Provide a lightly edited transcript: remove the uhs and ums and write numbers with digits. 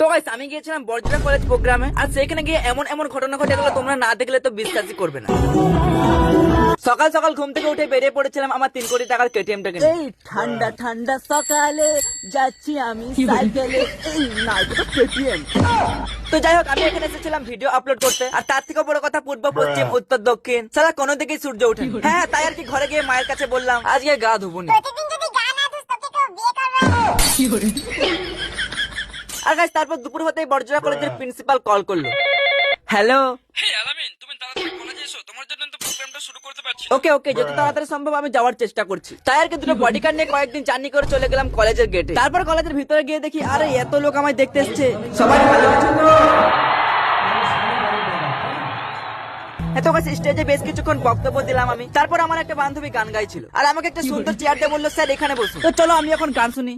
তো গাইস আমি গিয়েছিলাম বর্জরা কলেজ প্রোগ্রামে, আর সেখানে গিয়ে এমন এমন ঘটনা ঘটে গেল তোমরা না দেখলে তো বিশ্বাসই করবে না। সকাল সকাল ঘুম থেকে উঠে বেরিয়ে পড়েছিলাম আমার 3 কোটি টাকার কেটিএমটা কিনে। এই ঠান্ডা ঠান্ডা সকালে যাচ্ছি আমি সাইকেলে, এই নাই তো কেটিএম। তো যাই হোক আমি এখানে এসেছিলাম ভিডিও আপলোড করতে, আর তার থেকে বড় কথা পূর্ব পশ্চিম উত্তর দক্ষিণ সারা কোনো দিকেই সূর্য ওঠে। হ্যাঁ তাই আর কি ঘরে গিয়ে মায়ের কাছে বললাম আজকে গা ধুবুনি। প্রতিদিন যদি গান না ধুস তোকে কেউ বিয়ে করবে না। আর গাইস তারপর দুপুর হতেই বর্জরা কলেজের প্রিন্সিপাল কল করলো। হ্যালো, আলামিন, তুমি তাড়াতাড়ি কলেজে এসো, তোমার জন্য তো প্রোগ্রামটা শুরু করতে পারছি। ওকে ওকে যত তাড়াতাড়ি সম্ভব আমি যাওয়ার চেষ্টা করছি। তাই আর কি দুটো বডিগার্ড নিয়ে কয়েকদিন জার্নি করে চলে গেলাম কলেজের গেটে। তারপর কলেজের ভিতরে গিয়ে দেখি আরে এত লোক আমায় দেখতে এসছে, সবাই ভালো আছে তো? এত কাছে স্টেজে বেশ কিছুক্ষণ বক্তব্য দিলাম আমি। তারপর আমার একটা বান্ধবী গান গাইছিল, আর আমাকে একটা সুন্দর চেয়ার দিয়ে বললো স্যার এখানে বসুন। তো চলো আমি এখন গান শুনি।